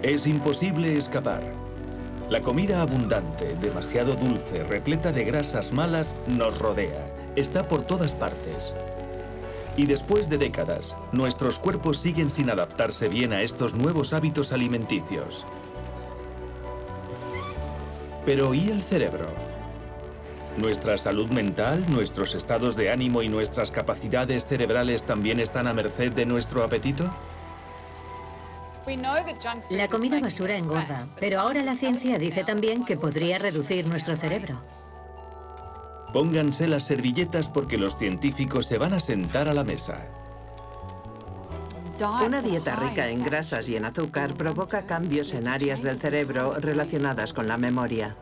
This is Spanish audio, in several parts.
Es imposible escapar. La comida abundante, demasiado dulce, repleta de grasas malas, nos rodea. Está por todas partes. Y después de décadas, nuestros cuerpos siguen sin adaptarse bien a estos nuevos hábitos alimenticios. Pero ¿y el cerebro? ¿Nuestra salud mental, nuestros estados de ánimo y nuestras capacidades cerebrales también están a merced de nuestro apetito? La comida basura engorda, pero ahora la ciencia dice también que podría reducir nuestro cerebro. Pónganse las servilletas porque los científicos se van a sentar a la mesa. Una dieta rica en grasas y en azúcar provoca cambios en áreas del cerebro relacionadas con la memoria.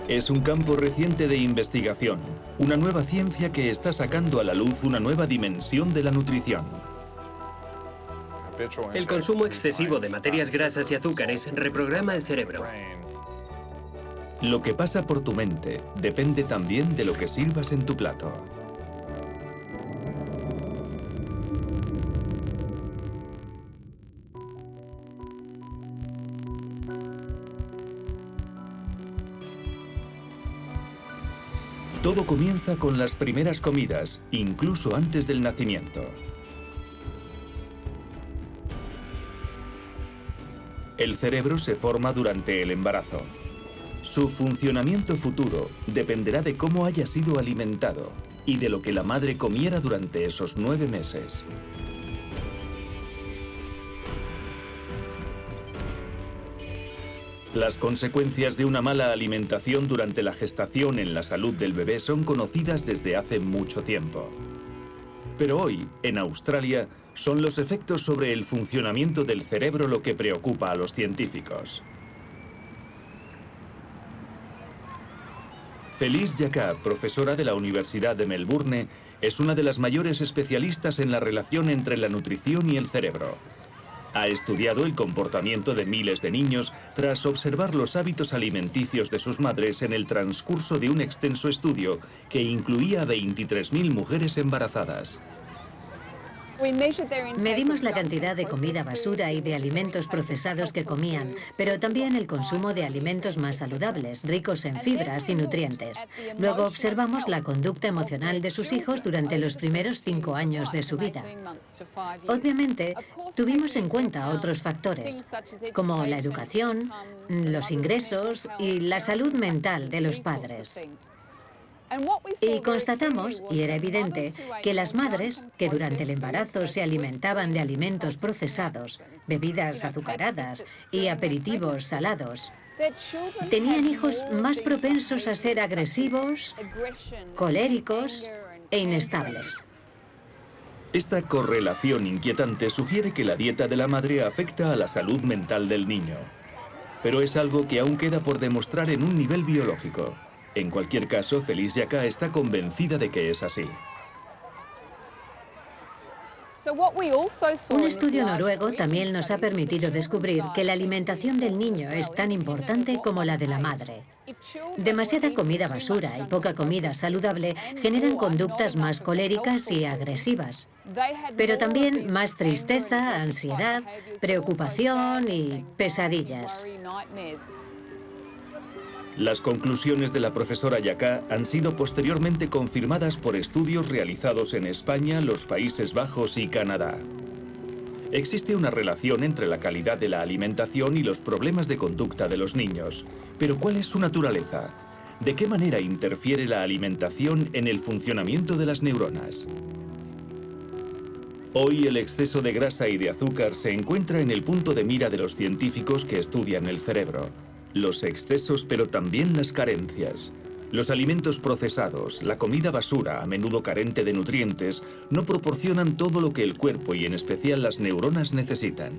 Es un campo reciente de investigación, una nueva ciencia que está sacando a la luz una nueva dimensión de la nutrición. El consumo excesivo de materias grasas y azúcares reprograma el cerebro. Lo que pasa por tu mente depende también de lo que sirvas en tu plato. Todo comienza con las primeras comidas, incluso antes del nacimiento. El cerebro se forma durante el embarazo. Su funcionamiento futuro dependerá de cómo haya sido alimentado y de lo que la madre comiera durante esos 9 meses. Las consecuencias de una mala alimentación durante la gestación en la salud del bebé son conocidas desde hace mucho tiempo. Pero hoy, en Australia, son los efectos sobre el funcionamiento del cerebro lo que preocupa a los científicos. Felice Jacquat, profesora de la Universidad de Melbourne, es una de las mayores especialistas en la relación entre la nutrición y el cerebro. Ha estudiado el comportamiento de miles de niños tras observar los hábitos alimenticios de sus madres en el transcurso de un extenso estudio que incluía a 23.000 mujeres embarazadas. Medimos la cantidad de comida basura y de alimentos procesados que comían, pero también el consumo de alimentos más saludables, ricos en fibras y nutrientes. Luego observamos la conducta emocional de sus hijos durante los primeros 5 años de su vida. Obviamente, tuvimos en cuenta otros factores, como la educación, los ingresos y la salud mental de los padres. Y constatamos, y era evidente, que las madres, que durante el embarazo se alimentaban de alimentos procesados, bebidas azucaradas y aperitivos salados, tenían hijos más propensos a ser agresivos, coléricos e inestables. Esta correlación inquietante sugiere que la dieta de la madre afecta a la salud mental del niño. Pero es algo que aún queda por demostrar en un nivel biológico. En cualquier caso, Felice Jacquat está convencida de que es así. Un estudio noruego también nos ha permitido descubrir que la alimentación del niño es tan importante como la de la madre. Demasiada comida basura y poca comida saludable generan conductas más coléricas y agresivas, pero también más tristeza, ansiedad, preocupación y pesadillas. Las conclusiones de la profesora Jacquat han sido posteriormente confirmadas por estudios realizados en España, los Países Bajos y Canadá. Existe una relación entre la calidad de la alimentación y los problemas de conducta de los niños. Pero ¿cuál es su naturaleza? ¿De qué manera interfiere la alimentación en el funcionamiento de las neuronas? Hoy el exceso de grasa y de azúcar se encuentra en el punto de mira de los científicos que estudian el cerebro. Los excesos, pero también las carencias. Los alimentos procesados, la comida basura, a menudo carente de nutrientes, no proporcionan todo lo que el cuerpo y en especial las neuronas necesitan.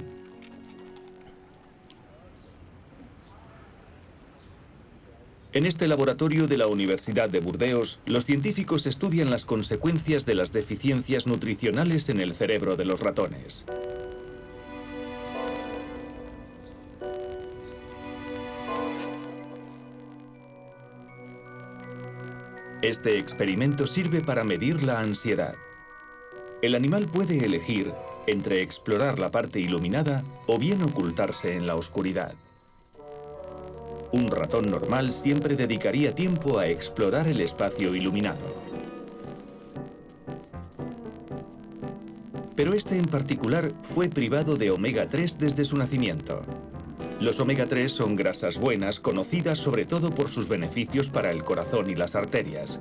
En este laboratorio de la Universidad de Burdeos, los científicos estudian las consecuencias de las deficiencias nutricionales en el cerebro de los ratones. Este experimento sirve para medir la ansiedad. El animal puede elegir entre explorar la parte iluminada o bien ocultarse en la oscuridad. Un ratón normal siempre dedicaría tiempo a explorar el espacio iluminado. Pero este en particular fue privado de omega 3 desde su nacimiento. Los omega 3 son grasas buenas, conocidas sobre todo por sus beneficios para el corazón y las arterias.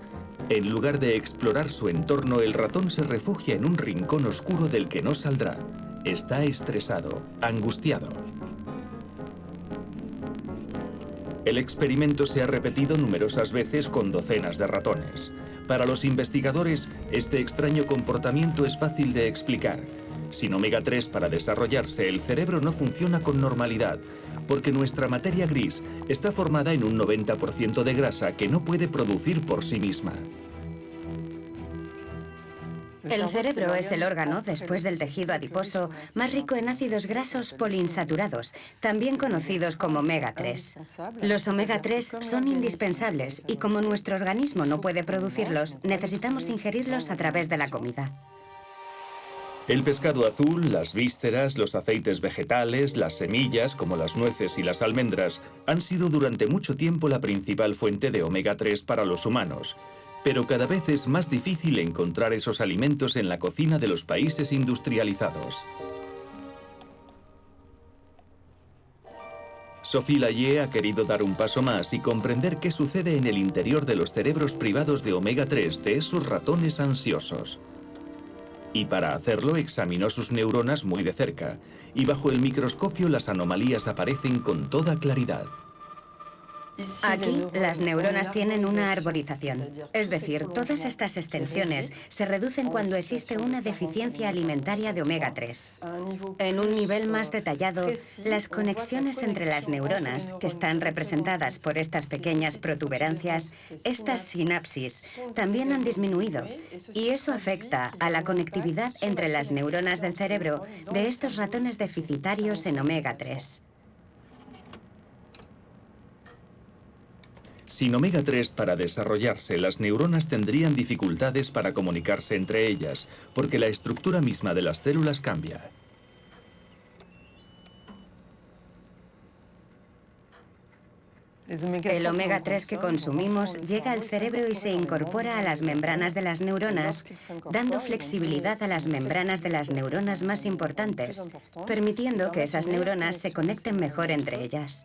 En lugar de explorar su entorno, el ratón se refugia en un rincón oscuro del que no saldrá. Está estresado, angustiado. El experimento se ha repetido numerosas veces con docenas de ratones. Para los investigadores, este extraño comportamiento es fácil de explicar. Sin omega 3 para desarrollarse, el cerebro no funciona con normalidad, porque nuestra materia gris está formada en un 90% de grasa que no puede producir por sí misma. El cerebro es el órgano, después del tejido adiposo, más rico en ácidos grasos poliinsaturados, también conocidos como omega 3. Los omega 3 son indispensables y como nuestro organismo no puede producirlos, necesitamos ingerirlos a través de la comida. El pescado azul, las vísceras, los aceites vegetales, las semillas, como las nueces y las almendras, han sido durante mucho tiempo la principal fuente de omega 3 para los humanos. Pero cada vez es más difícil encontrar esos alimentos en la cocina de los países industrializados. Sophie Layet ha querido dar un paso más y comprender qué sucede en el interior de los cerebros privados de omega 3 de esos ratones ansiosos. Y para hacerlo examinó sus neuronas muy de cerca, y bajo el microscopio las anomalías aparecen con toda claridad. Aquí, las neuronas tienen una arborización. Es decir, todas estas extensiones se reducen cuando existe una deficiencia alimentaria de omega 3. En un nivel más detallado, las conexiones entre las neuronas, que están representadas por estas pequeñas protuberancias, estas sinapsis, también han disminuido. Y eso afecta a la conectividad entre las neuronas del cerebro de estos ratones deficitarios en omega 3. Sin omega 3 para desarrollarse, las neuronas tendrían dificultades para comunicarse entre ellas, porque la estructura misma de las células cambia. El omega 3 que consumimos llega al cerebro y se incorpora a las membranas de las neuronas, dando flexibilidad a las membranas de las neuronas más importantes, permitiendo que esas neuronas se conecten mejor entre ellas.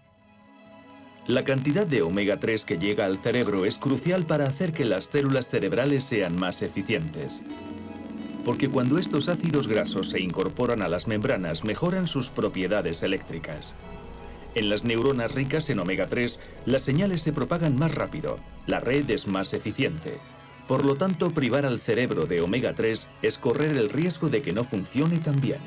La cantidad de omega 3 que llega al cerebro es crucial para hacer que las células cerebrales sean más eficientes. Porque cuando estos ácidos grasos se incorporan a las membranas, mejoran sus propiedades eléctricas. En las neuronas ricas en omega 3, las señales se propagan más rápido, la red es más eficiente. Por lo tanto, privar al cerebro de omega 3 es correr el riesgo de que no funcione tan bien.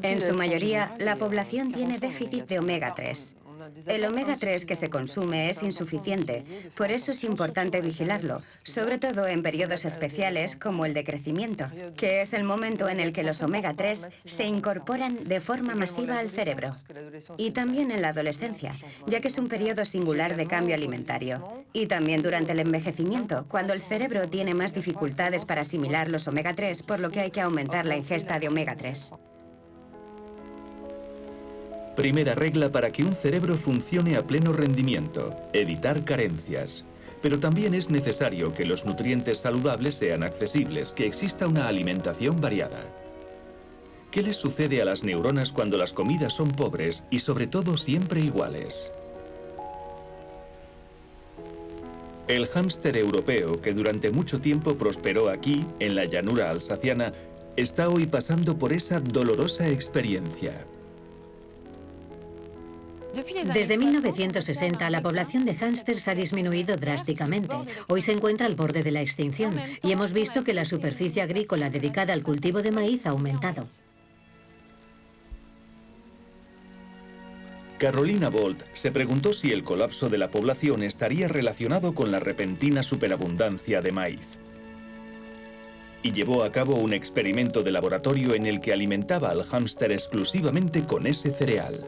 En su mayoría, la población tiene déficit de omega 3. El omega 3 que se consume es insuficiente, por eso es importante vigilarlo, sobre todo en periodos especiales como el de crecimiento, que es el momento en el que los omega 3 se incorporan de forma masiva al cerebro. Y también en la adolescencia, ya que es un periodo singular de cambio alimentario. Y también durante el envejecimiento, cuando el cerebro tiene más dificultades para asimilar los omega 3, por lo que hay que aumentar la ingesta de omega 3. Primera regla para que un cerebro funcione a pleno rendimiento: evitar carencias. Pero también es necesario que los nutrientes saludables sean accesibles, que exista una alimentación variada. ¿Qué les sucede a las neuronas cuando las comidas son pobres y sobre todo siempre iguales? El hámster europeo, que durante mucho tiempo prosperó aquí, en la llanura alsaciana, está hoy pasando por esa dolorosa experiencia. Desde 1960, la población de hámsters ha disminuido drásticamente. Hoy se encuentra al borde de la extinción y hemos visto que la superficie agrícola dedicada al cultivo de maíz ha aumentado. Carolina Bolt se preguntó si el colapso de la población estaría relacionado con la repentina superabundancia de maíz. Y llevó a cabo un experimento de laboratorio en el que alimentaba al hámster exclusivamente con ese cereal.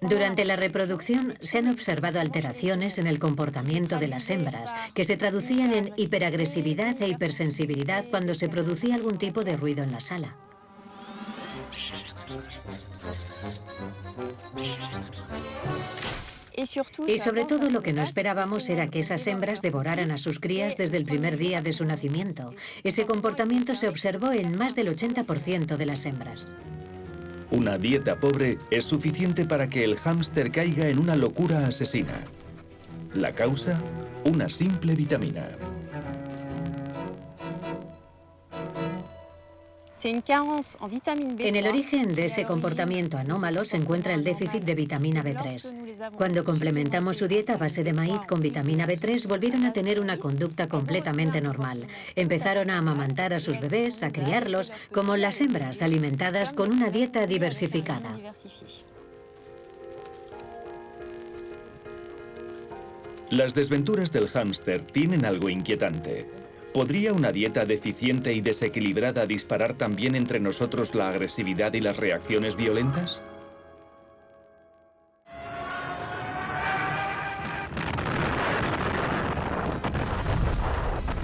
Durante la reproducción se han observado alteraciones en el comportamiento de las hembras, que se traducían en hiperagresividad e hipersensibilidad cuando se producía algún tipo de ruido en la sala. Y sobre todo lo que no esperábamos era que esas hembras devoraran a sus crías desde el primer día de su nacimiento. Ese comportamiento se observó en más del 80% de las hembras. Una dieta pobre es suficiente para que el hámster caiga en una locura asesina. La causa, una simple vitamina. En el origen de ese comportamiento anómalo se encuentra el déficit de vitamina B3. Cuando complementamos su dieta a base de maíz con vitamina B3, volvieron a tener una conducta completamente normal. Empezaron a amamantar a sus bebés, a criarlos, como las hembras alimentadas con una dieta diversificada. Las desventuras del hámster tienen algo inquietante. ¿Podría una dieta deficiente y desequilibrada disparar también entre nosotros la agresividad y las reacciones violentas?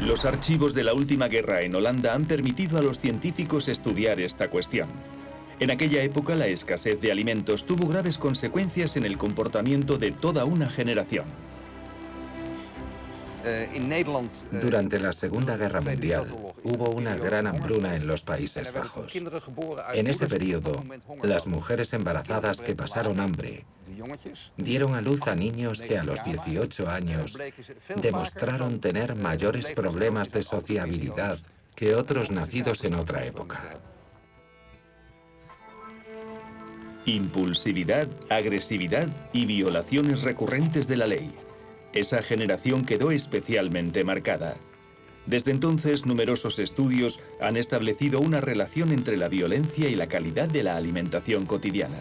Los archivos de la última guerra en Holanda han permitido a los científicos estudiar esta cuestión. En aquella época, la escasez de alimentos tuvo graves consecuencias en el comportamiento de toda una generación. Durante la Segunda Guerra Mundial hubo una gran hambruna en los Países Bajos. En ese periodo, las mujeres embarazadas que pasaron hambre dieron a luz a niños que a los 18 años demostraron tener mayores problemas de sociabilidad que otros nacidos en otra época. Impulsividad, agresividad y violaciones recurrentes de la ley. Esa generación quedó especialmente marcada. Desde entonces, numerosos estudios han establecido una relación entre la violencia y la calidad de la alimentación cotidiana.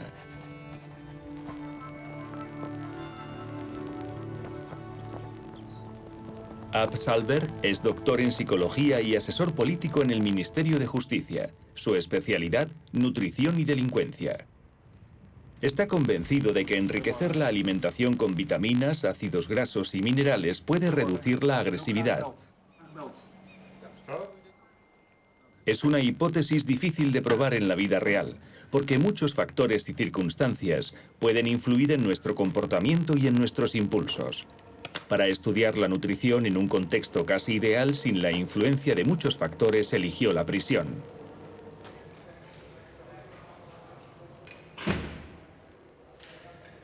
Ab Salberg es doctor en psicología y asesor político en el Ministerio de Justicia. Su especialidad, nutrición y delincuencia. Está convencido de que enriquecer la alimentación con vitaminas, ácidos grasos y minerales puede reducir la agresividad. Es una hipótesis difícil de probar en la vida real, porque muchos factores y circunstancias pueden influir en nuestro comportamiento y en nuestros impulsos. Para estudiar la nutrición en un contexto casi ideal sin la influencia de muchos factores, eligió la prisión.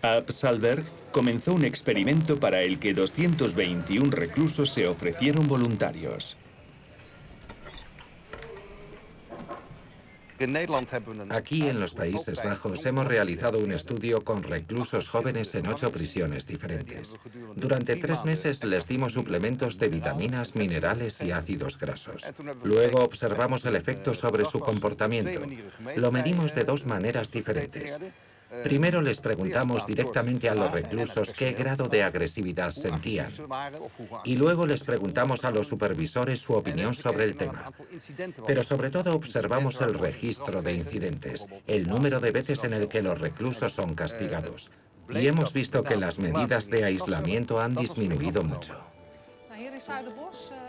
Ab Salberg comenzó un experimento para el que 221 reclusos se ofrecieron voluntarios. Aquí en los Países Bajos hemos realizado un estudio con reclusos jóvenes en 8 prisiones diferentes. Durante 3 meses les dimos suplementos de vitaminas, minerales y ácidos grasos. Luego observamos el efecto sobre su comportamiento. Lo medimos de 2 maneras diferentes. Primero les preguntamos directamente a los reclusos qué grado de agresividad sentían. Y luego les preguntamos a los supervisores su opinión sobre el tema. Pero sobre todo observamos el registro de incidentes, el número de veces en el que los reclusos son castigados. Y hemos visto que las medidas de aislamiento han disminuido mucho.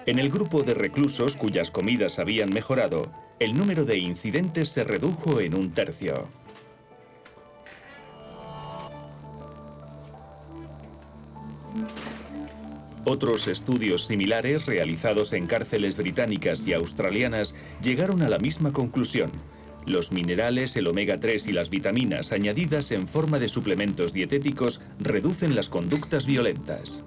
En el grupo de reclusos cuyas comidas habían mejorado, el número de incidentes se redujo en 1/3. Otros estudios similares realizados en cárceles británicas y australianas llegaron a la misma conclusión. Los minerales, el omega 3 y las vitaminas añadidas en forma de suplementos dietéticos reducen las conductas violentas.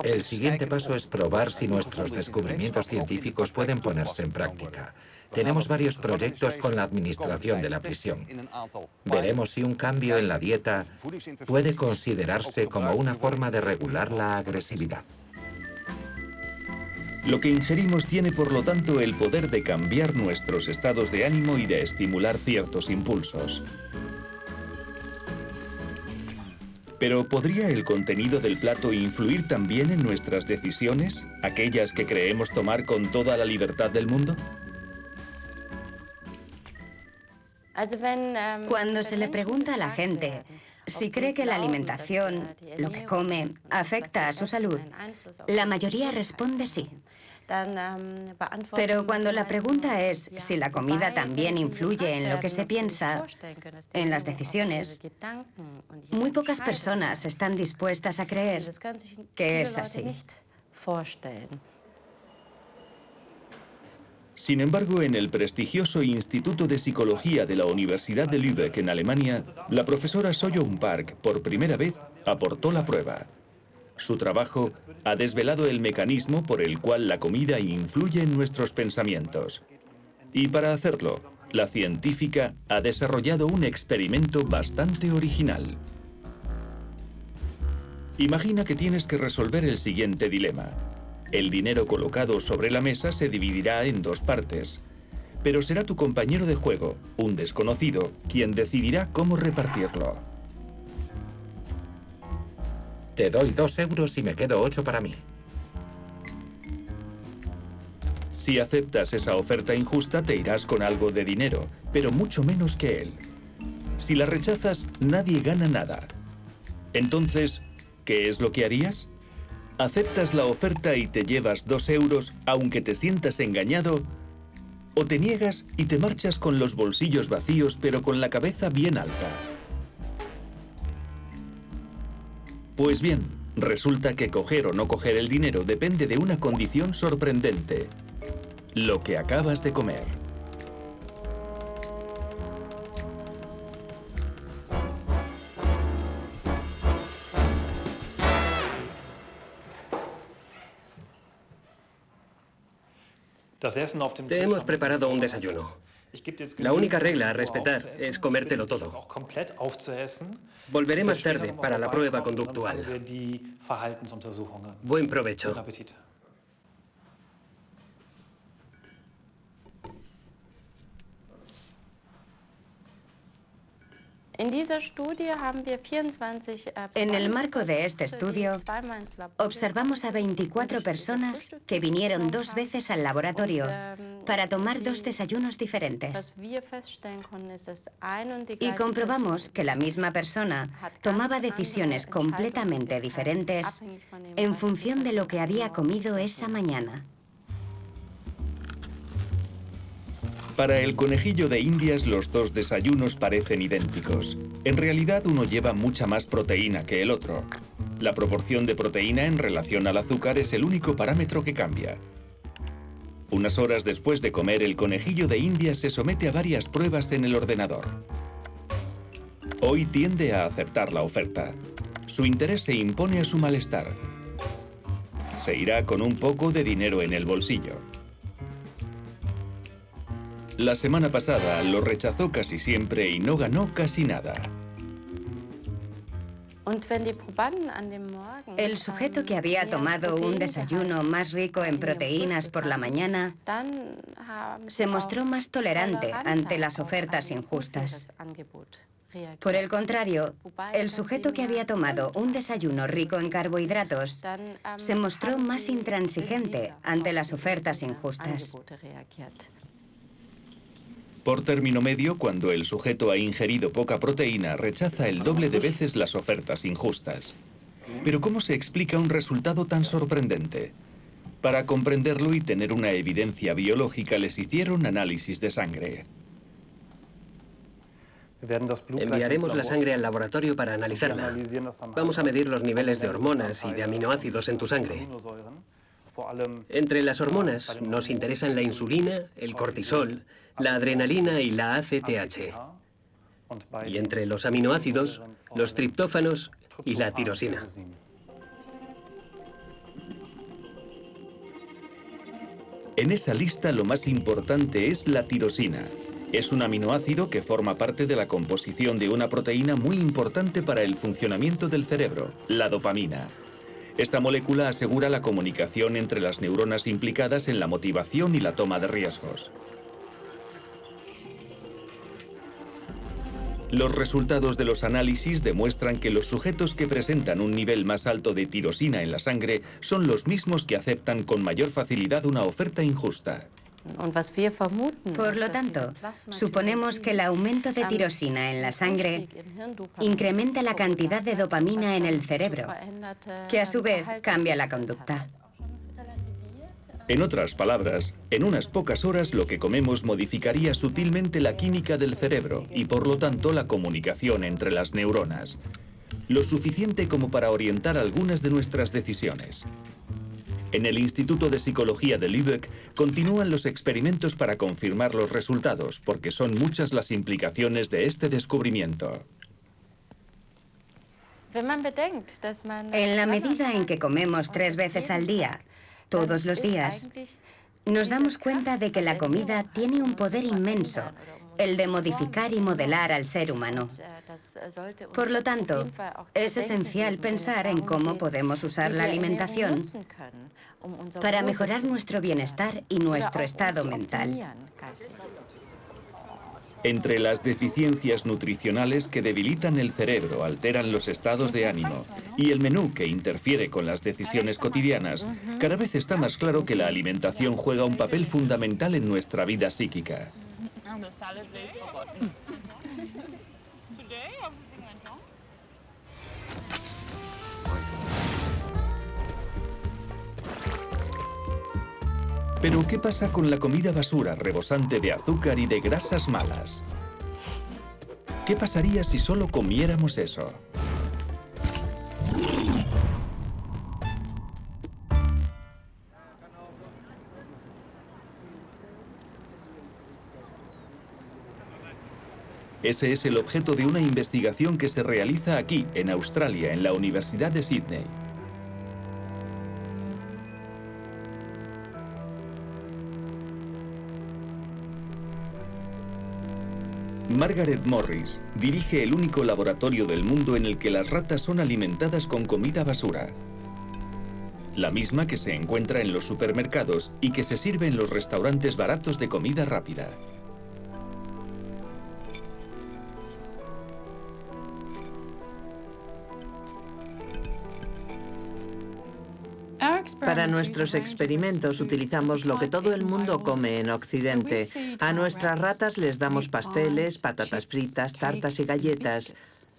El siguiente paso es probar si nuestros descubrimientos científicos pueden ponerse en práctica. Tenemos varios proyectos con la administración de la prisión. Veremos si un cambio en la dieta puede considerarse como una forma de regular la agresividad. Lo que ingerimos tiene, por lo tanto, el poder de cambiar nuestros estados de ánimo y de estimular ciertos impulsos. Pero ¿podría el contenido del plato influir también en nuestras decisiones, aquellas que creemos tomar con toda la libertad del mundo? Cuando se le pregunta a la gente si cree que la alimentación, lo que come, afecta a su salud, la mayoría responde sí. Pero cuando la pregunta es si la comida también influye en lo que se piensa, en las decisiones, muy pocas personas están dispuestas a creer que es así. Sin embargo, en el prestigioso Instituto de Psicología de la Universidad de Lübeck, en Alemania, la profesora So-Young Park, por primera vez, aportó la prueba. Su trabajo ha desvelado el mecanismo por el cual la comida influye en nuestros pensamientos. Y para hacerlo, la científica ha desarrollado un experimento bastante original. Imagina que tienes que resolver el siguiente dilema. El dinero colocado sobre la mesa se dividirá en dos partes, pero será tu compañero de juego, un desconocido, quien decidirá cómo repartirlo. Te doy 2 euros y me quedo 8 para mí. Si aceptas esa oferta injusta, te irás con algo de dinero, pero mucho menos que él. Si la rechazas, nadie gana nada. Entonces, ¿qué es lo que harías? ¿Aceptas la oferta y te llevas 2 euros aunque te sientas engañado? ¿O te niegas y te marchas con los bolsillos vacíos pero con la cabeza bien alta? Pues bien, resulta que coger o no coger el dinero depende de una condición sorprendente: lo que acabas de comer. Te hemos preparado un desayuno. La única regla a respetar es comértelo todo. Volveré más tarde para la prueba conductual. Buen provecho. En el marco de este estudio, observamos a 24 personas que vinieron 2 veces al laboratorio para tomar 2 desayunos diferentes. Y comprobamos que la misma persona tomaba decisiones completamente diferentes en función de lo que había comido esa mañana. Para el conejillo de Indias, los 2 desayunos parecen idénticos. En realidad, uno lleva mucha más proteína que el otro. La proporción de proteína en relación al azúcar es el único parámetro que cambia. Unas horas después de comer, el conejillo de Indias se somete a varias pruebas en el ordenador. Hoy tiende a aceptar la oferta. Su interés se impone a su malestar. Se irá con un poco de dinero en el bolsillo. La semana pasada lo rechazó casi siempre y no ganó casi nada. El sujeto que había tomado un desayuno más rico en proteínas por la mañana se mostró más tolerante ante las ofertas injustas. Por el contrario, el sujeto que había tomado un desayuno rico en carbohidratos se mostró más intransigente ante las ofertas injustas. Por término medio, cuando el sujeto ha ingerido poca proteína, rechaza el doble de veces las ofertas injustas. Pero ¿cómo se explica un resultado tan sorprendente? Para comprenderlo y tener una evidencia biológica, les hicieron análisis de sangre. Enviaremos la sangre al laboratorio para analizarla. Vamos a medir los niveles de hormonas y de aminoácidos en tu sangre. Entre las hormonas nos interesan la insulina, el cortisol, la adrenalina y la ACTH. Y entre los aminoácidos, los triptófanos y la tirosina. En esa lista lo más importante es la tirosina. Es un aminoácido que forma parte de la composición de una proteína muy importante para el funcionamiento del cerebro, la dopamina. Esta molécula asegura la comunicación entre las neuronas implicadas en la motivación y la toma de riesgos. Los resultados de los análisis demuestran que los sujetos que presentan un nivel más alto de tirosina en la sangre son los mismos que aceptan con mayor facilidad una oferta injusta. Por lo tanto, suponemos que el aumento de tirosina en la sangre incrementa la cantidad de dopamina en el cerebro, que a su vez cambia la conducta. En otras palabras, en unas pocas horas lo que comemos modificaría sutilmente la química del cerebro y por lo tanto la comunicación entre las neuronas. Lo suficiente como para orientar algunas de nuestras decisiones. En el Instituto de Psicología de Lübeck continúan los experimentos para confirmar los resultados, porque son muchas las implicaciones de este descubrimiento. En la medida en que comemos 3 veces al día, todos los días, nos damos cuenta de que la comida tiene un poder inmenso, el de modificar y modelar al ser humano. Por lo tanto, es esencial pensar en cómo podemos usar la alimentación para mejorar nuestro bienestar y nuestro estado mental. Entre las deficiencias nutricionales que debilitan el cerebro, alteran los estados de ánimo, y el menú que interfiere con las decisiones cotidianas, cada vez está más claro que la alimentación juega un papel fundamental en nuestra vida psíquica. Pero, ¿qué pasa con la comida basura rebosante de azúcar y de grasas malas? ¿Qué pasaría si solo comiéramos eso? Ese es el objeto de una investigación que se realiza aquí, en Australia, en la Universidad de Sydney. Margaret Morris dirige el único laboratorio del mundo en el que las ratas son alimentadas con comida basura. La misma que se encuentra en los supermercados y que se sirve en los restaurantes baratos de comida rápida. Para nuestros experimentos utilizamos lo que todo el mundo come en Occidente. A nuestras ratas les damos pasteles, patatas fritas, tartas y galletas.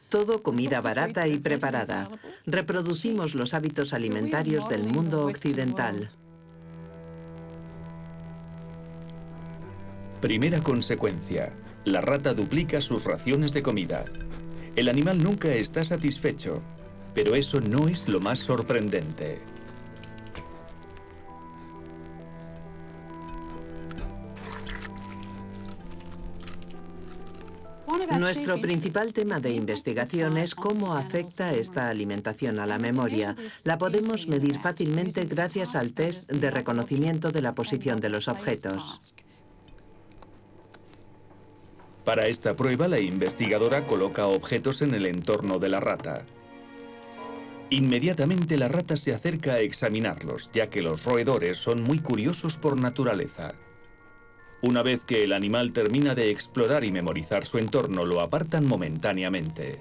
Todo comida barata y preparada. Reproducimos los hábitos alimentarios del mundo occidental. Primera consecuencia. La rata duplica sus raciones de comida. El animal nunca está satisfecho, pero eso no es lo más sorprendente. Nuestro principal tema de investigación es cómo afecta esta alimentación a la memoria. La podemos medir fácilmente gracias al test de reconocimiento de la posición de los objetos. Para esta prueba, la investigadora coloca objetos en el entorno de la rata. Inmediatamente la rata se acerca a examinarlos, ya que los roedores son muy curiosos por naturaleza. Una vez que el animal termina de explorar y memorizar su entorno, lo apartan momentáneamente.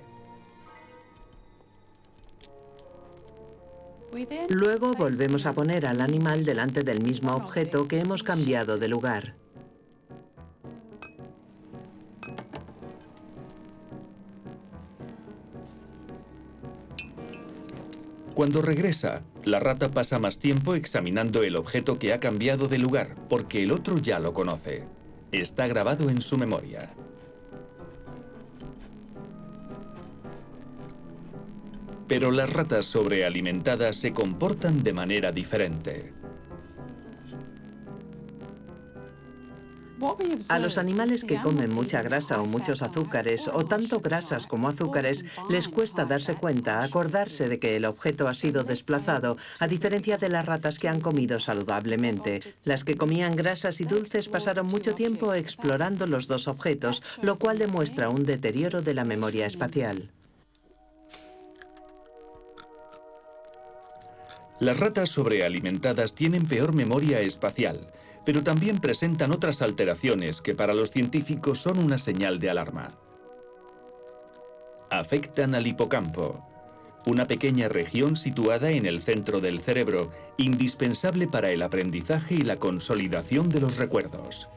Luego volvemos a poner al animal delante del mismo objeto que hemos cambiado de lugar. Cuando regresa, la rata pasa más tiempo examinando el objeto que ha cambiado de lugar, porque el otro ya lo conoce. Está grabado en su memoria. Pero las ratas sobrealimentadas se comportan de manera diferente. A los animales que comen mucha grasa o muchos azúcares, o tanto grasas como azúcares, les cuesta darse cuenta, acordarse de que el objeto ha sido desplazado, a diferencia de las ratas que han comido saludablemente. Las que comían grasas y dulces pasaron mucho tiempo explorando los dos objetos, lo cual demuestra un deterioro de la memoria espacial. Las ratas sobrealimentadas tienen peor memoria espacial, pero también presentan otras alteraciones que para los científicos son una señal de alarma. afectan al hipocampo, una pequeña región situada en el centro del cerebro, indispensable para el aprendizaje y la consolidación de los recuerdos.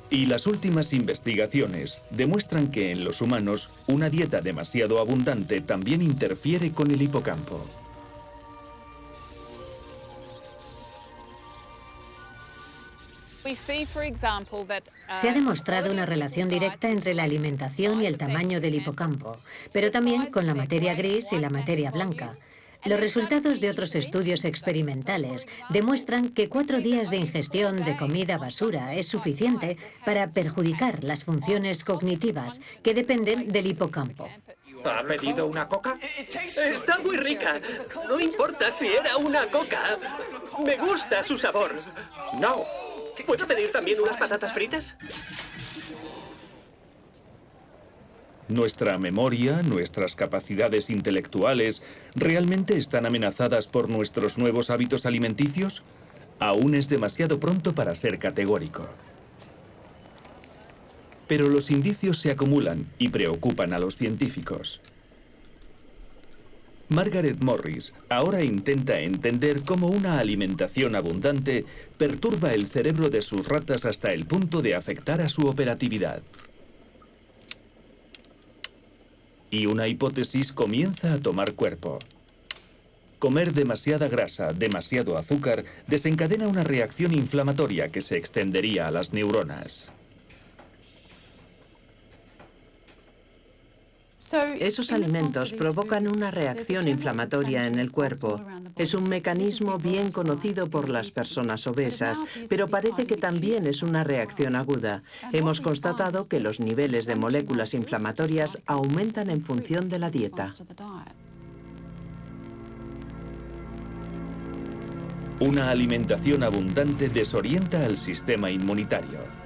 Y las últimas investigaciones demuestran que en los humanos una dieta demasiado abundante también interfiere con el hipocampo. Se ha demostrado una relación directa entre la alimentación y el tamaño del hipocampo, pero también con la materia gris y la materia blanca. Los resultados de otros estudios experimentales demuestran que 4 días de ingestión de comida basura es suficiente para perjudicar las funciones cognitivas que dependen del hipocampo. ¿Ha pedido una coca? Está muy rica. No importa si era una coca. Me gusta su sabor. No. ¿Puedo pedir también unas patatas fritas? Nuestra memoria, nuestras capacidades intelectuales, ¿realmente están amenazadas por nuestros nuevos hábitos alimenticios? Aún es demasiado pronto para ser categórico. Pero los indicios se acumulan y preocupan a los científicos. Margaret Morris ahora intenta entender cómo una alimentación abundante perturba el cerebro de sus ratas hasta el punto de afectar a su operatividad. Y una hipótesis comienza a tomar cuerpo. Comer demasiada grasa, demasiado azúcar, desencadena una reacción inflamatoria que se extendería a las neuronas. Esos alimentos provocan una reacción inflamatoria en el cuerpo. Es un mecanismo bien conocido por las personas obesas, pero parece que también es una reacción aguda. Hemos constatado que los niveles de moléculas inflamatorias aumentan en función de la dieta. Una alimentación abundante desorienta al sistema inmunitario.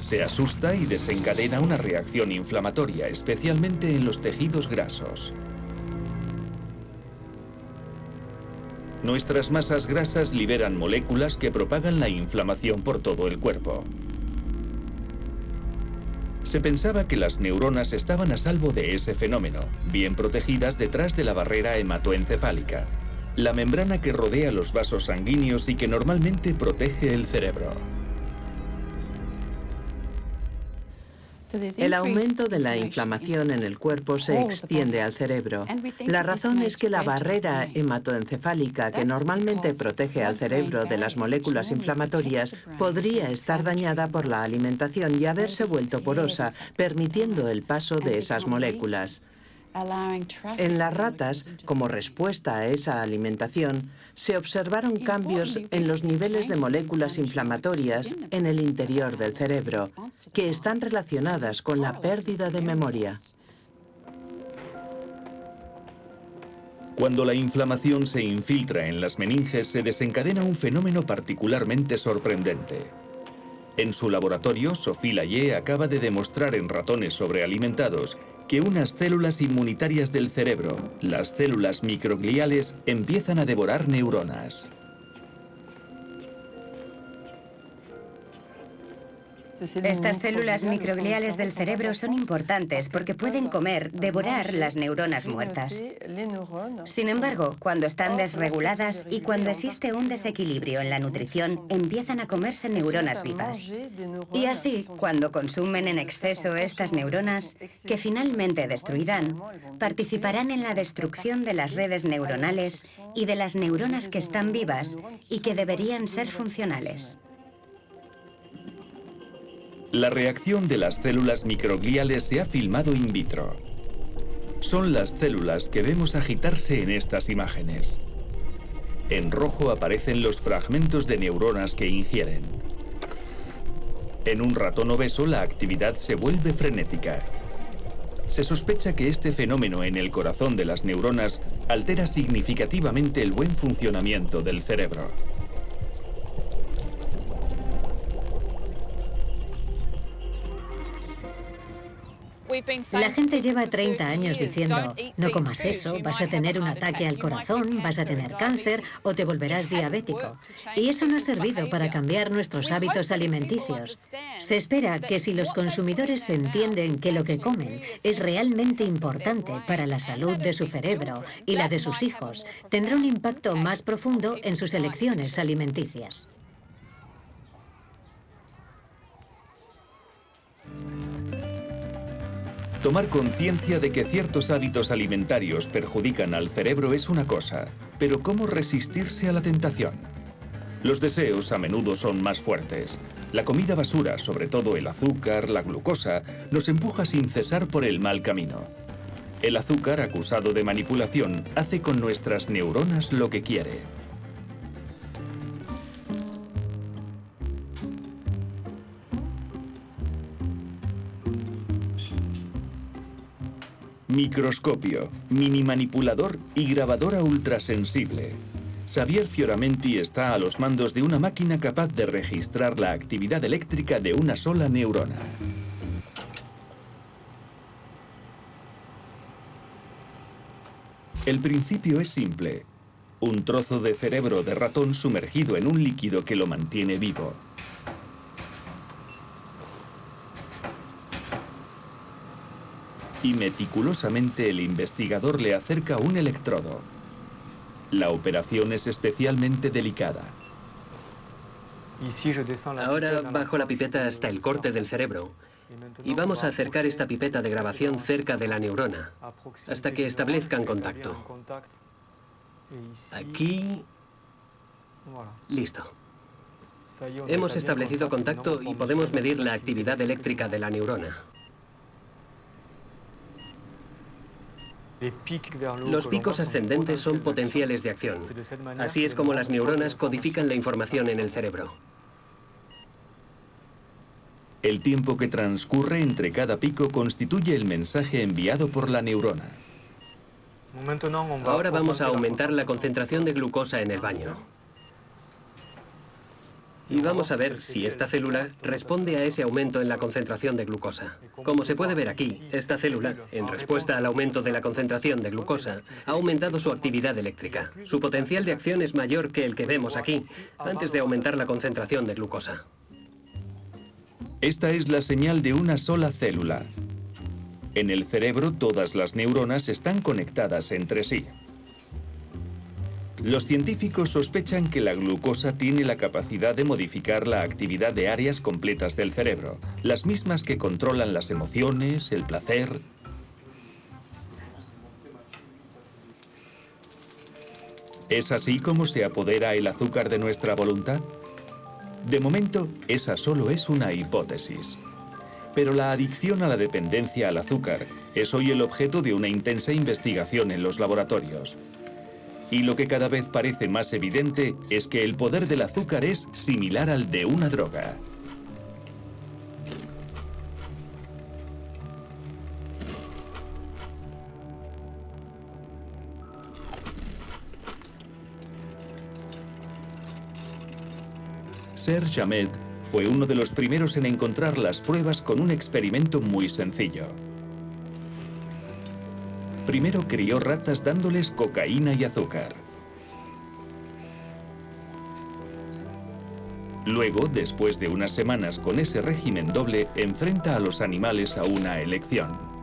Se asusta y desencadena una reacción inflamatoria, especialmente en los tejidos grasos. Nuestras masas grasas liberan moléculas que propagan la inflamación por todo el cuerpo. Se pensaba que las neuronas estaban a salvo de ese fenómeno, bien protegidas detrás de la barrera hematoencefálica, la membrana que rodea los vasos sanguíneos y que normalmente protege el cerebro. El aumento de la inflamación en el cuerpo se extiende al cerebro. La razón es que la barrera hematoencefálica, que normalmente protege al cerebro de las moléculas inflamatorias, podría estar dañada por la alimentación y haberse vuelto porosa, permitiendo el paso de esas moléculas. En las ratas, como respuesta a esa alimentación, se observaron cambios en los niveles de moléculas inflamatorias en el interior del cerebro, que están relacionadas con la pérdida de memoria. Cuando la inflamación se infiltra en las meninges, se desencadena un fenómeno particularmente sorprendente. En su laboratorio, Sophie Layet acaba de demostrar en ratones sobrealimentados que unas células inmunitarias del cerebro, las células microgliales, empiezan a devorar neuronas. Estas células microgliales del cerebro son importantes porque pueden comer, devorar las neuronas muertas. Sin embargo, cuando están desreguladas y cuando existe un desequilibrio en la nutrición, empiezan a comerse neuronas vivas. Y así, cuando consumen en exceso estas neuronas, que finalmente destruirán, participarán en la destrucción de las redes neuronales y de las neuronas que están vivas y que deberían ser funcionales. La reacción de las células microgliales se ha filmado in vitro. Son las células que vemos agitarse en estas imágenes. En rojo aparecen los fragmentos de neuronas que ingieren. En un ratón obeso la actividad se vuelve frenética. Se sospecha que este fenómeno en el corazón de las neuronas altera significativamente el buen funcionamiento del cerebro. La gente lleva 30 años diciendo, no comas eso, vas a tener un ataque al corazón, vas a tener cáncer o te volverás diabético. Y eso no ha servido para cambiar nuestros hábitos alimenticios. Se espera que si los consumidores entienden que lo que comen es realmente importante para la salud de su cerebro y la de sus hijos, tendrá un impacto más profundo en sus elecciones alimenticias. Tomar conciencia de que ciertos hábitos alimentarios perjudican al cerebro es una cosa, pero ¿cómo resistirse a la tentación? Los deseos a menudo son más fuertes. La comida basura, sobre todo el azúcar, la glucosa, nos empuja sin cesar por el mal camino. El azúcar, acusado de manipulación, hace con nuestras neuronas lo que quiere. Microscopio, mini manipulador y grabadora ultrasensible. Xavier Fioramenti está a los mandos de una máquina capaz de registrar la actividad eléctrica de una sola neurona. El principio es simple. Un trozo de cerebro de ratón sumergido en un líquido que lo mantiene vivo. Y meticulosamente el investigador le acerca un electrodo. La operación es especialmente delicada. Ahora bajo la pipeta hasta el corte del cerebro y vamos a acercar esta pipeta de grabación cerca de la neurona hasta que establezcan contacto. Aquí... Listo. Hemos establecido contacto y podemos medir la actividad eléctrica de la neurona. Los picos ascendentes son potenciales de acción. Así es como las neuronas codifican la información en el cerebro. El tiempo que transcurre entre cada pico constituye el mensaje enviado por la neurona. Ahora vamos a aumentar la concentración de glucosa en el baño. Y vamos a ver si esta célula responde a ese aumento en la concentración de glucosa. Como se puede ver aquí, esta célula, en respuesta al aumento de la concentración de glucosa, ha aumentado su actividad eléctrica. Su potencial de acción es mayor que el que vemos aquí, antes de aumentar la concentración de glucosa. Esta es la señal de una sola célula. En el cerebro, todas las neuronas están conectadas entre sí. Los científicos sospechan que la glucosa tiene la capacidad de modificar la actividad de áreas completas del cerebro, las mismas que controlan las emociones, el placer. ¿Es así como se apodera el azúcar de nuestra voluntad? De momento, esa solo es una hipótesis. Pero la adicción a la dependencia al azúcar es hoy el objeto de una intensa investigación en los laboratorios. Y lo que cada vez parece más evidente es que el poder del azúcar es similar al de una droga. Serge Ahmed fue uno de los primeros en encontrar las pruebas con un experimento muy sencillo. Primero crió ratas dándoles cocaína y azúcar. Luego, después de unas semanas con ese régimen doble, enfrenta a los animales a una elección.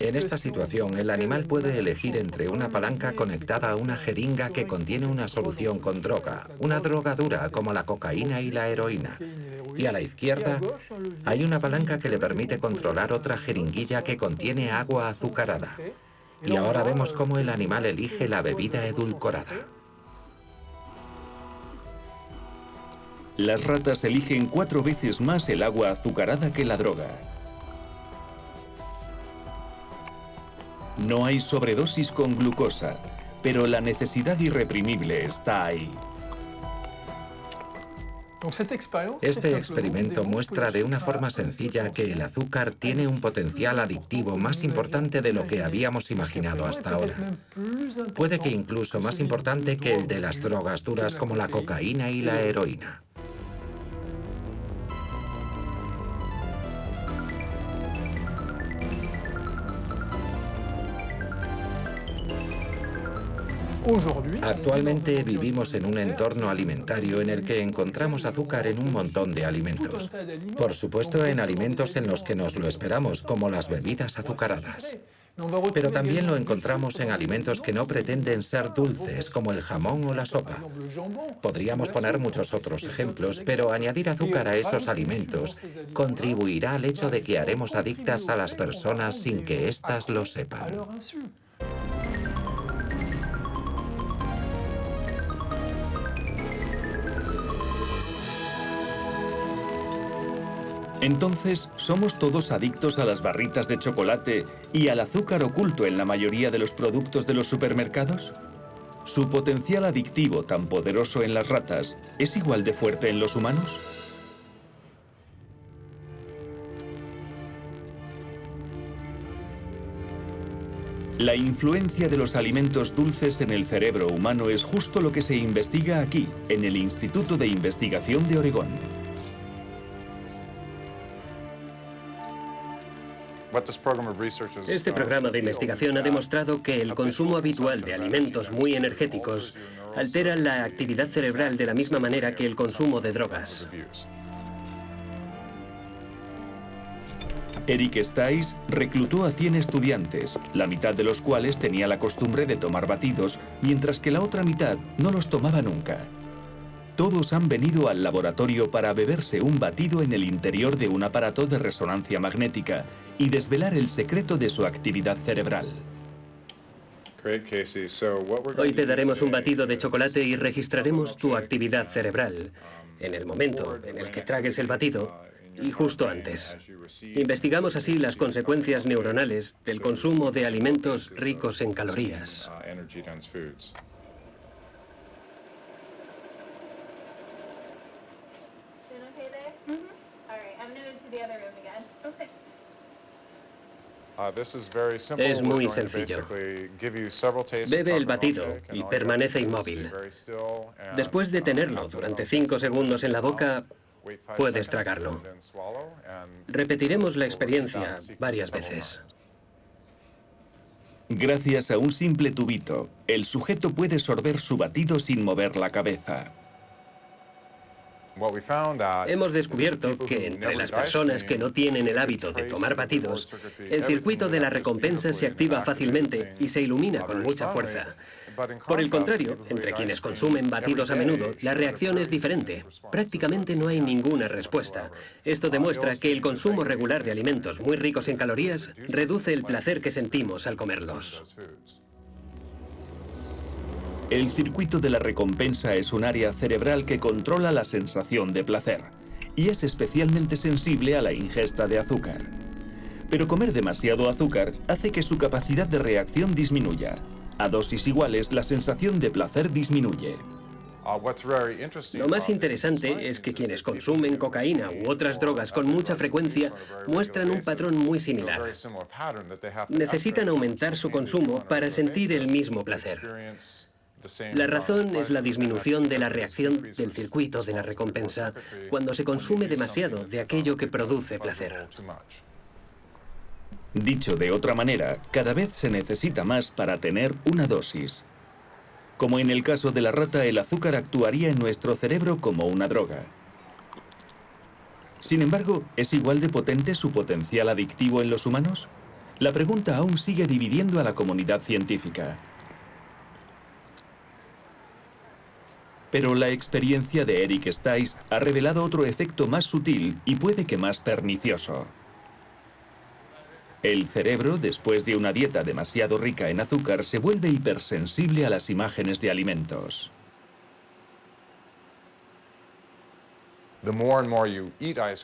En esta situación, el animal puede elegir entre una palanca conectada a una jeringa que contiene una solución con droga, una droga dura como la cocaína y la heroína. Y a la izquierda hay una palanca que le permite controlar otra jeringuilla que contiene agua azucarada. Y ahora vemos cómo el animal elige la bebida edulcorada. Las ratas eligen 4 veces más el agua azucarada que la droga. No hay sobredosis con glucosa, pero la necesidad irreprimible está ahí. Este experimento muestra de una forma sencilla que el azúcar tiene un potencial adictivo más importante de lo que habíamos imaginado hasta ahora. Puede que incluso más importante que el de las drogas duras como la cocaína y la heroína. Actualmente vivimos en un entorno alimentario en el que encontramos azúcar en un montón de alimentos. Por supuesto, en alimentos en los que nos lo esperamos, como las bebidas azucaradas. Pero también lo encontramos en alimentos que no pretenden ser dulces, como el jamón o la sopa. Podríamos poner muchos otros ejemplos, pero añadir azúcar a esos alimentos contribuirá al hecho de que haremos adictas a las personas sin que éstas lo sepan. Entonces, ¿somos todos adictos a las barritas de chocolate y al azúcar oculto en la mayoría de los productos de los supermercados? ¿Su potencial adictivo tan poderoso en las ratas es igual de fuerte en los humanos? La influencia de los alimentos dulces en el cerebro humano es justo lo que se investiga aquí, en el Instituto de Investigación de Oregón. Este programa de investigación ha demostrado que el consumo habitual de alimentos muy energéticos altera la actividad cerebral de la misma manera que el consumo de drogas. Eric Stice reclutó a 100 estudiantes, la mitad de los cuales tenía la costumbre de tomar batidos, mientras que la otra mitad no los tomaba nunca. Todos han venido al laboratorio para beberse un batido en el interior de un aparato de resonancia magnética y desvelar el secreto de su actividad cerebral. Hoy te daremos un batido de chocolate y registraremos tu actividad cerebral en el momento en el que tragues el batido y justo antes. Investigamos así las consecuencias neuronales del consumo de alimentos ricos en calorías. Es muy sencillo. Bebe el batido y permanece inmóvil. Después de tenerlo durante 5 segundos en la boca, puedes tragarlo. Repetiremos la experiencia varias veces. Gracias a un simple tubito, el sujeto puede sorber su batido sin mover la cabeza. Hemos descubierto que entre las personas que no tienen el hábito de tomar batidos, el circuito de la recompensa se activa fácilmente y se ilumina con mucha fuerza. Por el contrario, entre quienes consumen batidos a menudo, la reacción es diferente. Prácticamente no hay ninguna respuesta. Esto demuestra que el consumo regular de alimentos muy ricos en calorías reduce el placer que sentimos al comerlos. El circuito de la recompensa es un área cerebral que controla la sensación de placer y es especialmente sensible a la ingesta de azúcar. Pero comer demasiado azúcar hace que su capacidad de reacción disminuya. A dosis iguales, la sensación de placer disminuye. Lo más interesante es que quienes consumen cocaína u otras drogas con mucha frecuencia muestran un patrón muy similar. Necesitan aumentar su consumo para sentir el mismo placer. La razón es la disminución de la reacción del circuito de la recompensa cuando se consume demasiado de aquello que produce placer. Dicho de otra manera, cada vez se necesita más para tener una dosis. Como en el caso de la rata, el azúcar actuaría en nuestro cerebro como una droga. Sin embargo, ¿es igual de potente su potencial adictivo en los humanos? La pregunta aún sigue dividiendo a la comunidad científica. Pero la experiencia de Eric Stice ha revelado otro efecto más sutil y puede que más pernicioso. El cerebro, después de una dieta demasiado rica en azúcar, se vuelve hipersensible a las imágenes de alimentos.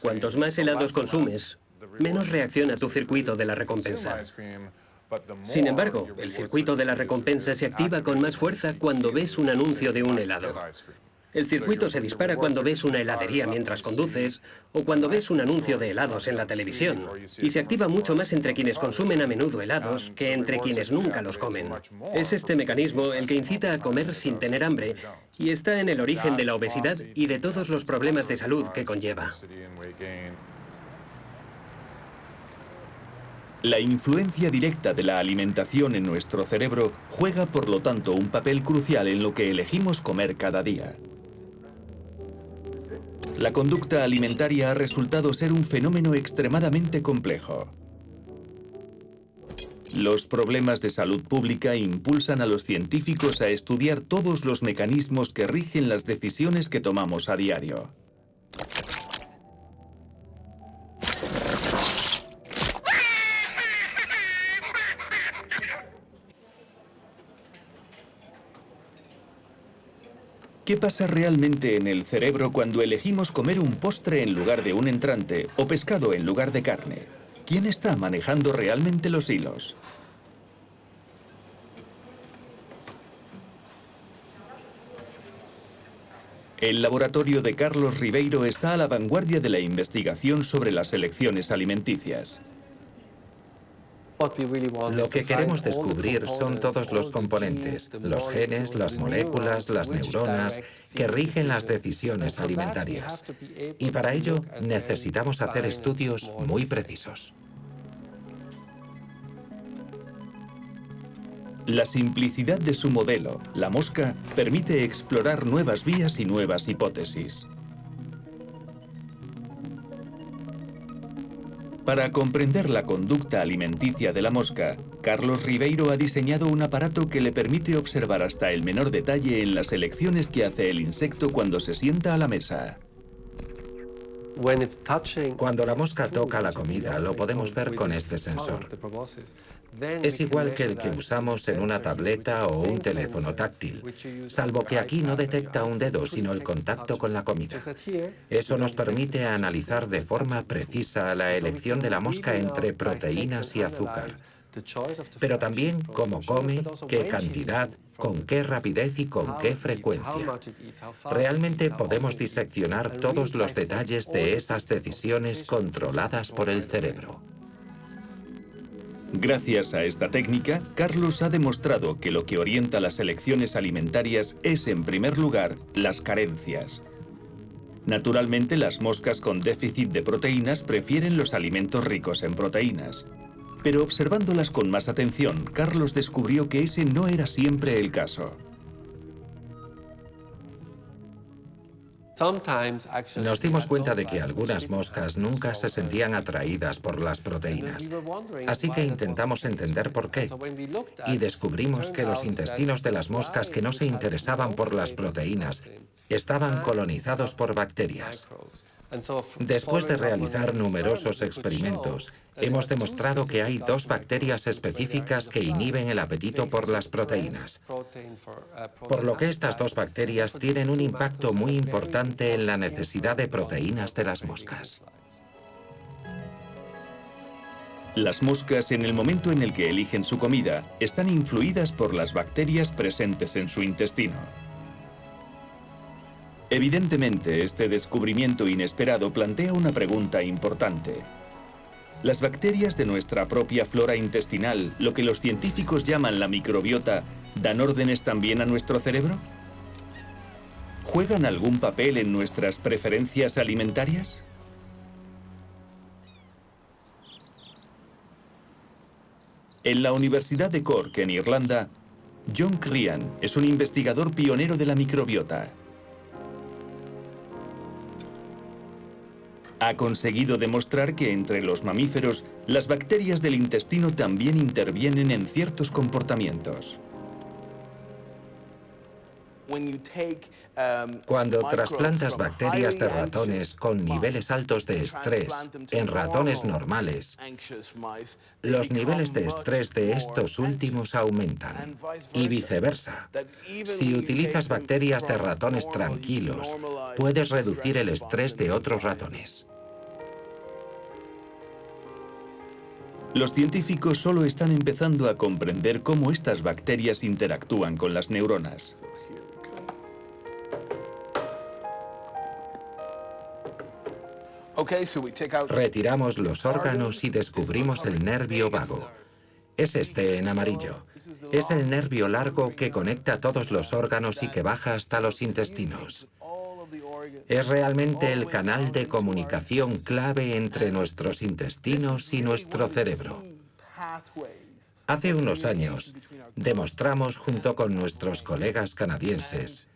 Cuantos más helados consumes, menos reacciona tu circuito de la recompensa. Sin embargo, el circuito de la recompensa se activa con más fuerza cuando ves un anuncio de un helado. El circuito se dispara cuando ves una heladería mientras conduces o cuando ves un anuncio de helados en la televisión. Y se activa mucho más entre quienes consumen a menudo helados que entre quienes nunca los comen. Es este mecanismo el que incita a comer sin tener hambre y está en el origen de la obesidad y de todos los problemas de salud que conlleva. La influencia directa de la alimentación en nuestro cerebro juega, por lo tanto, un papel crucial en lo que elegimos comer cada día. La conducta alimentaria ha resultado ser un fenómeno extremadamente complejo. Los problemas de salud pública impulsan a los científicos a estudiar todos los mecanismos que rigen las decisiones que tomamos a diario. ¿Qué pasa realmente en el cerebro cuando elegimos comer un postre en lugar de un entrante o pescado en lugar de carne? ¿Quién está manejando realmente los hilos? El laboratorio de Carlos Ribeiro está a la vanguardia de la investigación sobre las elecciones alimenticias. Lo que queremos descubrir son todos los componentes, los genes, las moléculas, las neuronas, que rigen las decisiones alimentarias. Y para ello necesitamos hacer estudios muy precisos. La simplicidad de su modelo, la mosca, permite explorar nuevas vías y nuevas hipótesis. Para comprender la conducta alimenticia de la mosca, Carlos Ribeiro ha diseñado un aparato que le permite observar hasta el menor detalle en las elecciones que hace el insecto cuando se sienta a la mesa. Cuando la mosca toca la comida, lo podemos ver con este sensor. Es igual que el que usamos en una tableta o un teléfono táctil, salvo que aquí no detecta un dedo, sino el contacto con la comida. Eso nos permite analizar de forma precisa la elección de la mosca entre proteínas y azúcar, pero también cómo come, qué cantidad, con qué rapidez y con qué frecuencia. Realmente podemos diseccionar todos los detalles de esas decisiones controladas por el cerebro. Gracias a esta técnica, Carlos ha demostrado que lo que orienta las elecciones alimentarias es, en primer lugar, las carencias. Naturalmente, las moscas con déficit de proteínas prefieren los alimentos ricos en proteínas. Pero observándolas con más atención, Carlos descubrió que ese no era siempre el caso. Nos dimos cuenta de que algunas moscas nunca se sentían atraídas por las proteínas. Así que intentamos entender por qué. Y descubrimos que los intestinos de las moscas que no se interesaban por las proteínas estaban colonizados por bacterias. Después de realizar numerosos experimentos, hemos demostrado que hay dos bacterias específicas que inhiben el apetito por las proteínas. Por lo que estas dos bacterias tienen un impacto muy importante en la necesidad de proteínas de las moscas. Las moscas, en el momento en el que eligen su comida, están influidas por las bacterias presentes en su intestino. Evidentemente, este descubrimiento inesperado plantea una pregunta importante. ¿Las bacterias de nuestra propia flora intestinal, lo que los científicos llaman la microbiota, dan órdenes también a nuestro cerebro? ¿Juegan algún papel en nuestras preferencias alimentarias? En la Universidad de Cork, en Irlanda, John Crean es un investigador pionero de la microbiota. Ha conseguido demostrar que entre los mamíferos, las bacterias del intestino también intervienen en ciertos comportamientos. Cuando trasplantas bacterias de ratones con niveles altos de estrés en ratones normales, los niveles de estrés de estos últimos aumentan, y viceversa. Si utilizas bacterias de ratones tranquilos, puedes reducir el estrés de otros ratones. Los científicos solo están empezando a comprender cómo estas bacterias interactúan con las neuronas. Retiramos los órganos y descubrimos el nervio vago. Es este en amarillo. Es el nervio largo que conecta todos los órganos y que baja hasta los intestinos. Es realmente el canal de comunicación clave entre nuestros intestinos y nuestro cerebro. Hace unos años, demostramos junto con nuestros colegas canadienses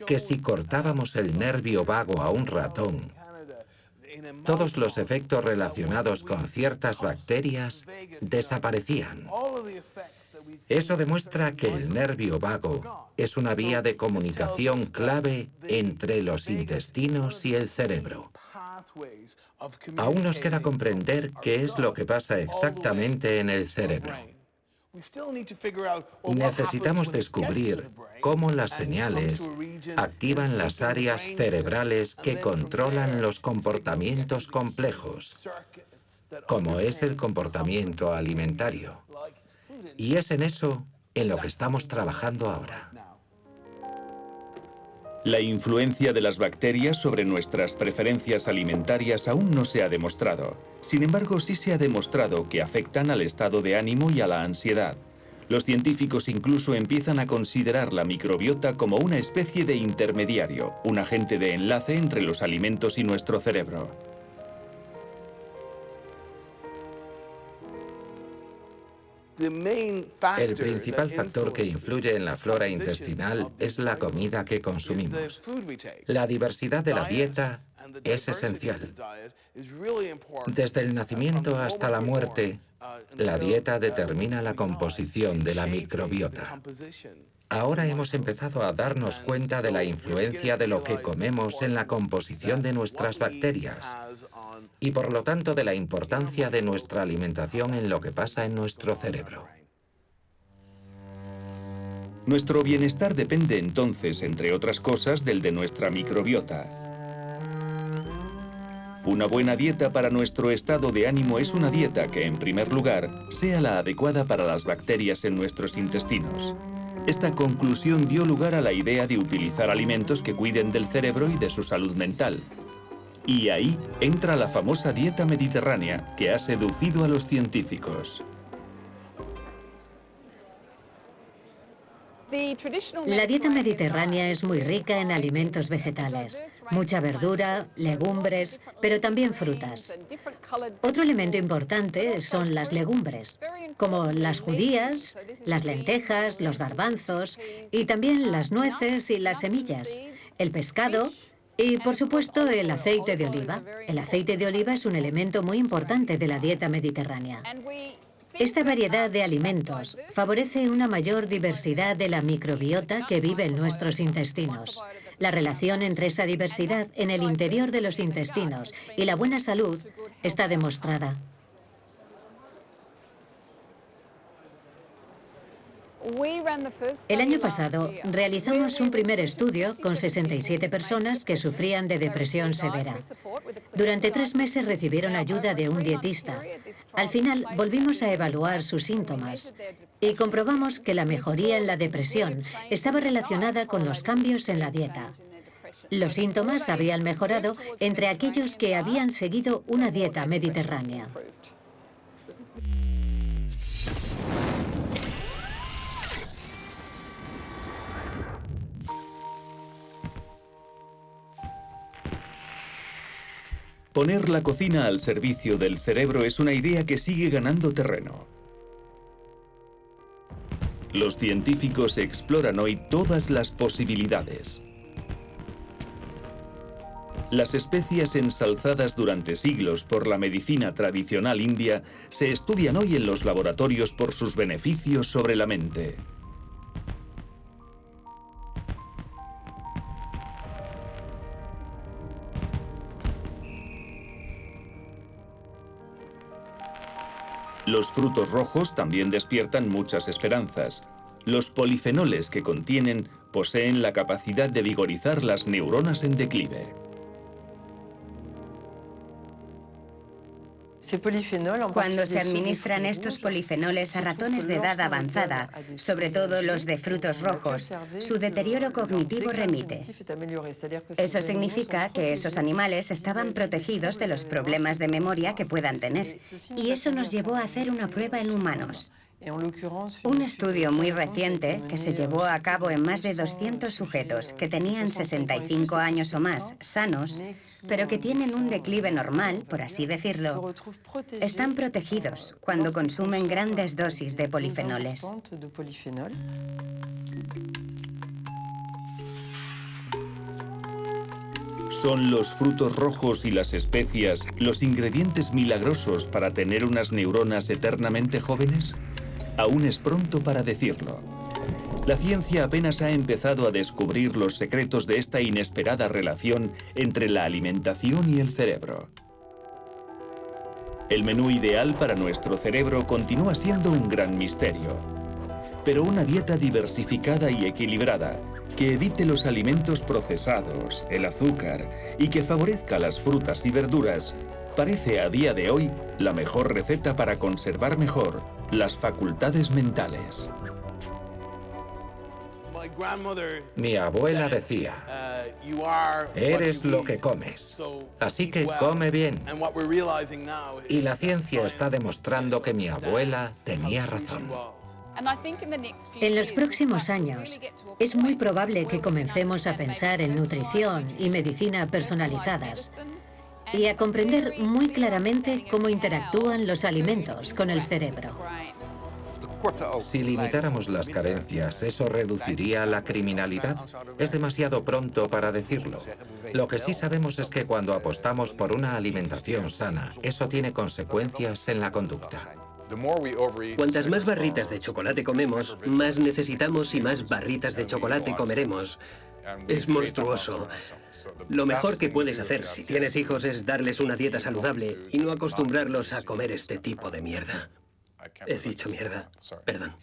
que si cortábamos el nervio vago a un ratón, todos los efectos relacionados con ciertas bacterias desaparecían. Eso demuestra que el nervio vago es una vía de comunicación clave entre los intestinos y el cerebro. Aún nos queda comprender qué es lo que pasa exactamente en el cerebro. Necesitamos descubrir cómo las señales activan las áreas cerebrales que controlan los comportamientos complejos, como es el comportamiento alimentario. Y es en eso en lo que estamos trabajando ahora. La influencia de las bacterias sobre nuestras preferencias alimentarias aún no se ha demostrado. Sin embargo, sí se ha demostrado que afectan al estado de ánimo y a la ansiedad. Los científicos incluso empiezan a considerar la microbiota como una especie de intermediario, un agente de enlace entre los alimentos y nuestro cerebro. El principal factor que influye en la flora intestinal es la comida que consumimos. La diversidad de la dieta es esencial. Desde el nacimiento hasta la muerte, la dieta determina la composición de la microbiota. Ahora hemos empezado a darnos cuenta de la influencia de lo que comemos en la composición de nuestras bacterias y por lo tanto de la importancia de nuestra alimentación en lo que pasa en nuestro cerebro. Nuestro bienestar depende entonces, entre otras cosas, del de nuestra microbiota. Una buena dieta para nuestro estado de ánimo es una dieta que, en primer lugar, sea la adecuada para las bacterias en nuestros intestinos. Esta conclusión dio lugar a la idea de utilizar alimentos que cuiden del cerebro y de su salud mental. Y ahí entra la famosa dieta mediterránea, que ha seducido a los científicos. La dieta mediterránea es muy rica en alimentos vegetales, mucha verdura, legumbres, pero también frutas. Otro elemento importante son las legumbres, como las judías, las lentejas, los garbanzos y también las nueces y las semillas, el pescado y, por supuesto, el aceite de oliva. El aceite de oliva es un elemento muy importante de la dieta mediterránea. Esta variedad de alimentos favorece una mayor diversidad de la microbiota que vive en nuestros intestinos. La relación entre esa diversidad en el interior de los intestinos y la buena salud está demostrada. El año pasado realizamos un primer estudio con 67 personas que sufrían de depresión severa. Durante 3 meses recibieron ayuda de un dietista. Al final volvimos a evaluar sus síntomas y comprobamos que la mejoría en la depresión estaba relacionada con los cambios en la dieta. Los síntomas habían mejorado entre aquellos que habían seguido una dieta mediterránea. Poner la cocina al servicio del cerebro es una idea que sigue ganando terreno. Los científicos exploran hoy todas las posibilidades. Las especias ensalzadas durante siglos por la medicina tradicional india se estudian hoy en los laboratorios por sus beneficios sobre la mente. Los frutos rojos también despiertan muchas esperanzas. Los polifenoles que contienen poseen la capacidad de vigorizar las neuronas en declive. Cuando se administran estos polifenoles a ratones de edad avanzada, sobre todo los de frutos rojos, su deterioro cognitivo remite. Eso significa que esos animales estaban protegidos de los problemas de memoria que puedan tener. Y eso nos llevó a hacer una prueba en humanos. Un estudio muy reciente, que se llevó a cabo en más de 200 sujetos que tenían 65 años o más, sanos, pero que tienen un declive normal, por así decirlo, están protegidos cuando consumen grandes dosis de polifenoles. ¿Son los frutos rojos y las especias los ingredientes milagrosos para tener unas neuronas eternamente jóvenes? Aún es pronto para decirlo. La ciencia apenas ha empezado a descubrir los secretos de esta inesperada relación entre la alimentación y el cerebro. El menú ideal para nuestro cerebro continúa siendo un gran misterio. Pero una dieta diversificada y equilibrada, que evite los alimentos procesados, el azúcar y que favorezca las frutas y verduras, parece a día de hoy la mejor receta para conservar mejor las facultades mentales. Mi abuela decía, eres lo que comes, así que come bien. Y la ciencia está demostrando que mi abuela tenía razón. En los próximos años, es muy probable que comencemos a pensar en nutrición y medicina personalizadas y a comprender muy claramente cómo interactúan los alimentos con el cerebro. Si limitáramos las carencias, ¿eso reduciría la criminalidad? Es demasiado pronto para decirlo. Lo que sí sabemos es que cuando apostamos por una alimentación sana, eso tiene consecuencias en la conducta. Cuantas más barritas de chocolate comemos, más necesitamos y más barritas de chocolate comeremos. Es monstruoso. Lo mejor que puedes hacer si tienes hijos es darles una dieta saludable y no acostumbrarlos a comer este tipo de mierda. He dicho mierda, perdón.